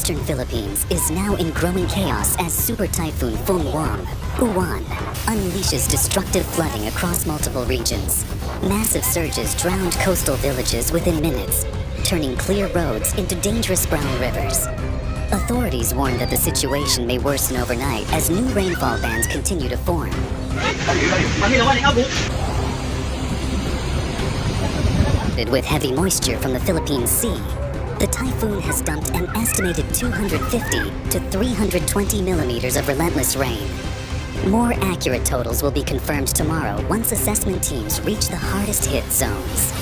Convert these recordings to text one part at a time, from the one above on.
eastern Philippines is now in growing chaos as Super Typhoon Uwan unleashes destructive flooding across multiple regions. Massive surges drowned coastal villages within minutes, turning clear roads into dangerous brown rivers. Authorities warn that the situation may worsen overnight as new rainfall bands continue to form. With heavy moisture from the Philippine Sea, the typhoon has dumped an estimated 250 to 320 millimeters of relentless rain. More accurate totals will be confirmed tomorrow once assessment teams reach the hardest hit zones.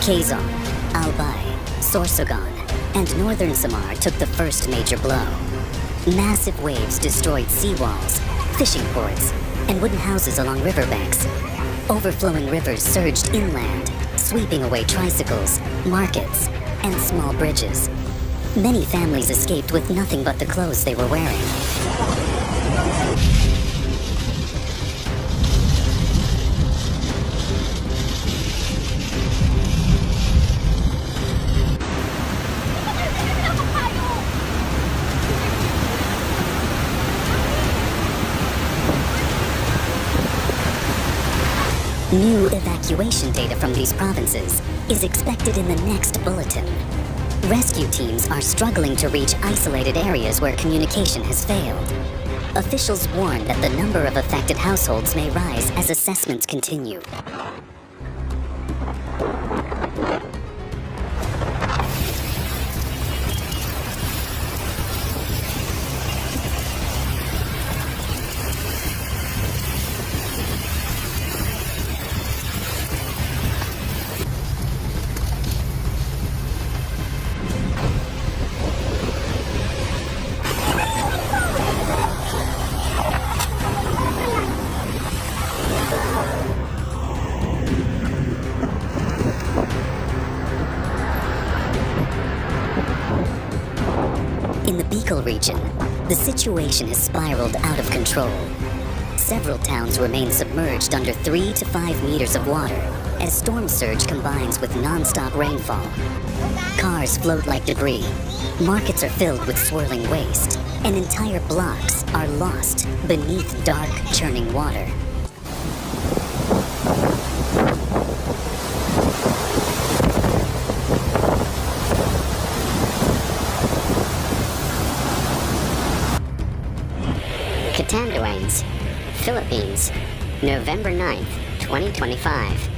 Quezon, Albay, Sorsogon, and northern Samar took the first major blow. Massive waves destroyed seawalls, fishing ports, and wooden houses along riverbanks. Overflowing rivers surged inland, sweeping away tricycles, markets, and small bridges. Many families escaped with nothing but the clothes they were wearing. New evacuation data from these provinces is expected in the next bulletin. Rescue teams are struggling to reach isolated areas where communication has failed. Officials warn that the number of affected households may rise as assessments continue. In the Bicol region, the situation has spiraled out of control. Several towns remain submerged under 3 to 5 meters of water as storm surge combines with non-stop rainfall. Cars float like debris, markets are filled with swirling waste, and entire blocks are lost beneath dark, churning water. Catanduanes, Philippines, November 9th, 2025.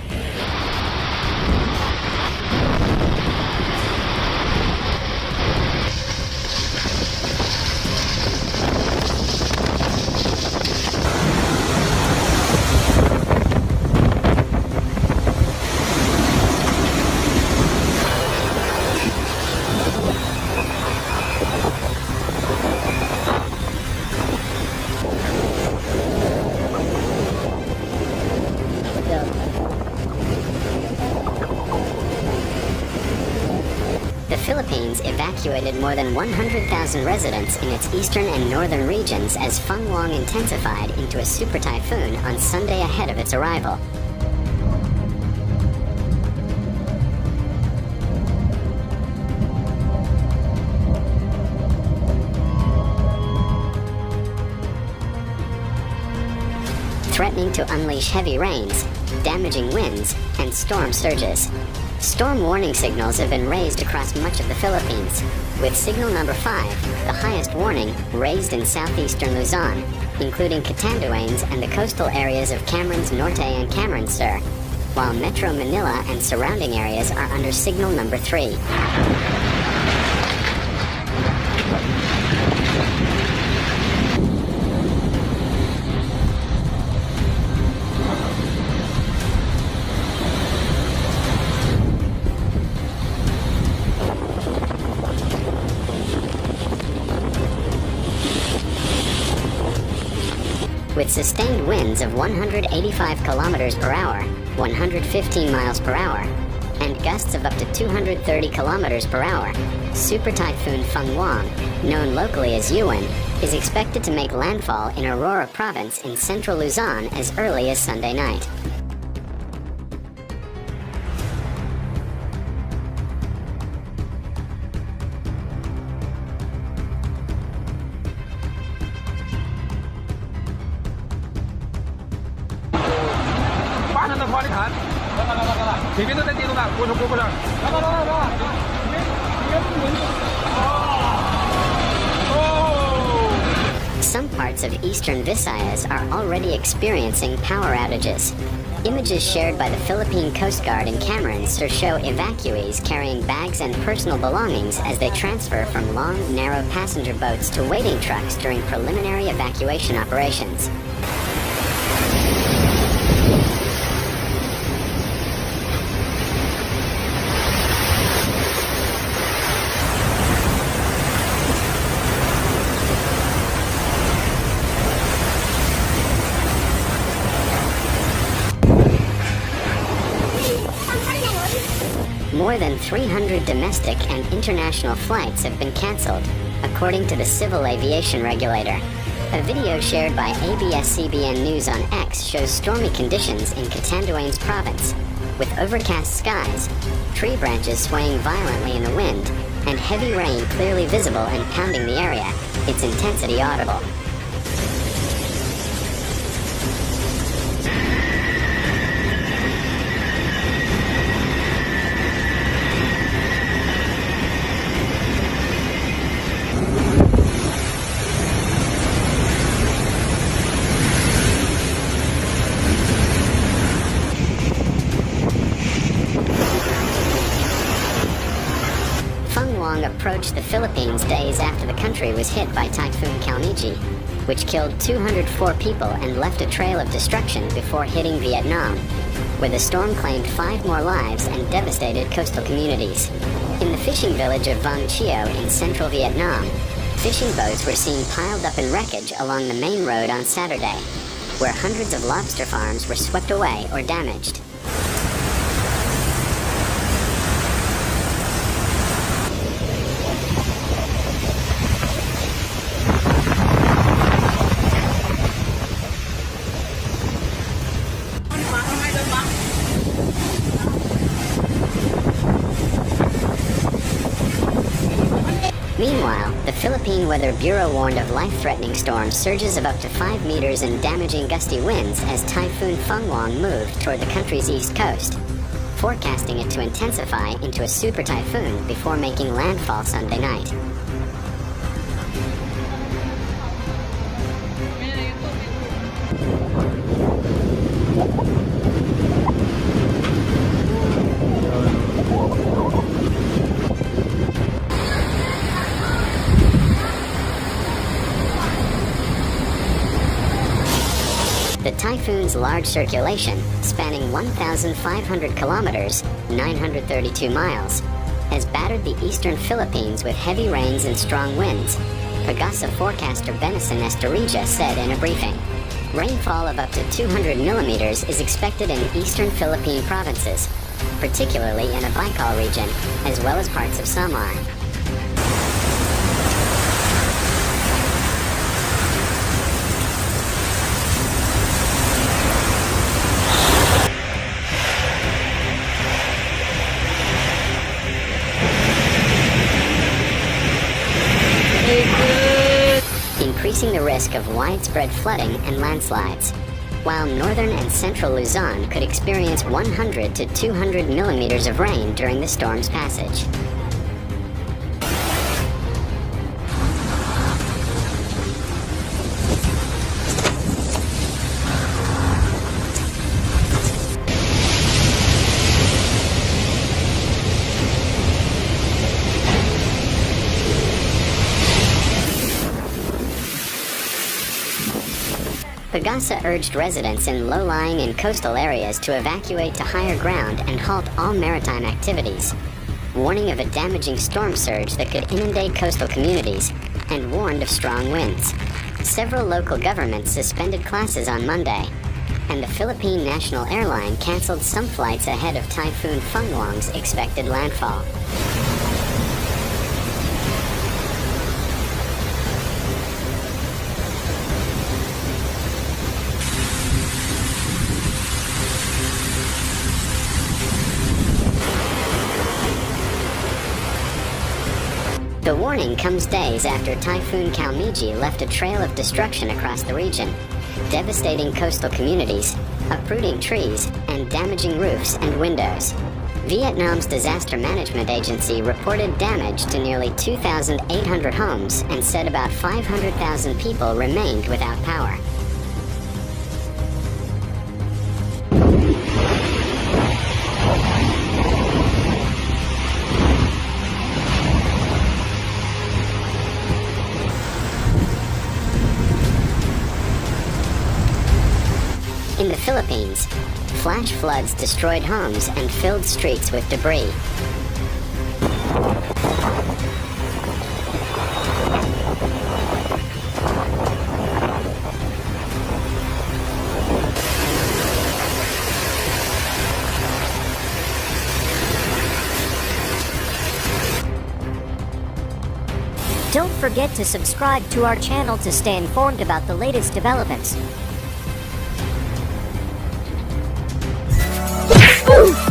The Philippines evacuated more than 100,000 residents in its eastern and northern regions as Fenghuang intensified into a super typhoon on Sunday ahead of its arrival. Threatening to unleash heavy rains, damaging winds, and storm surges. Storm warning signals have been raised across much of the Philippines, with signal number 5, the highest warning, raised in southeastern Luzon, including Catanduanes and the coastal areas of Camarines Norte and Camarines Sur, while Metro Manila and surrounding areas are under signal number 3. with sustained winds of 185 kilometers per hour, 115 miles per hour, and gusts of up to 230 kilometers per hour. Super Typhoon Fenghuang, known locally as Yuan, is expected to make landfall in Aurora Province in central Luzon as early as Sunday night. Some parts of eastern Visayas are already experiencing power outages. Images shared by the Philippine Coast Guard in Camarines show evacuees carrying bags and personal belongings as they transfer from long, narrow passenger boats to waiting trucks during preliminary evacuation operations. More than 300 domestic and international flights have been canceled, according to the Civil Aviation Regulator. A video shared by ABS-CBN News on X shows stormy conditions in Catanduanes Province, with overcast skies, tree branches swaying violently in the wind, and heavy rain clearly visible and pounding the area, its intensity audible. Approached the Philippines days after the country was hit by Typhoon Kalniji, which killed 204 people and left a trail of destruction before hitting Vietnam, where the storm claimed 5 more lives and devastated coastal communities. In the fishing village of Vang Chio in central Vietnam, fishing boats were seen piled up in wreckage along the main road on Saturday, where hundreds of lobster farms were swept away or damaged. Meanwhile, the Philippine Weather Bureau warned of life-threatening storm surges of up to 5 meters and damaging gusty winds as Typhoon Fenghuang moved toward the country's east coast, forecasting it to intensify into a super typhoon before making landfall Sunday night. The typhoon's large circulation, spanning 1,500 kilometers, 932 miles, has battered the eastern Philippines with heavy rains and strong winds, Pagasa forecaster Benison Estorija said in a briefing. Rainfall of up to 200 millimeters is expected in eastern Philippine provinces, particularly in the Baikal region, as well as parts of Samar. Increasing the risk of widespread flooding and landslides, while northern and central Luzon could experience 100 to 200 millimeters of rain during the storm's passage. Pagasa urged residents in low-lying and coastal areas to evacuate to higher ground and halt all maritime activities, warning of a damaging storm surge that could inundate coastal communities, and warned of strong winds. Several local governments suspended classes on Monday, and the Philippine National Airline canceled some flights ahead of Typhoon Fenghuang's expected landfall. The warning comes days after Typhoon Kalmiji left a trail of destruction across the region, devastating coastal communities, uprooting trees, and damaging roofs and windows. Vietnam's Disaster Management Agency reported damage to nearly 2,800 homes and said about 500,000 people remained without power. In the Philippines, flash floods destroyed homes and filled streets with debris. Don't forget to subscribe to our channel to stay informed about the latest developments. Woo!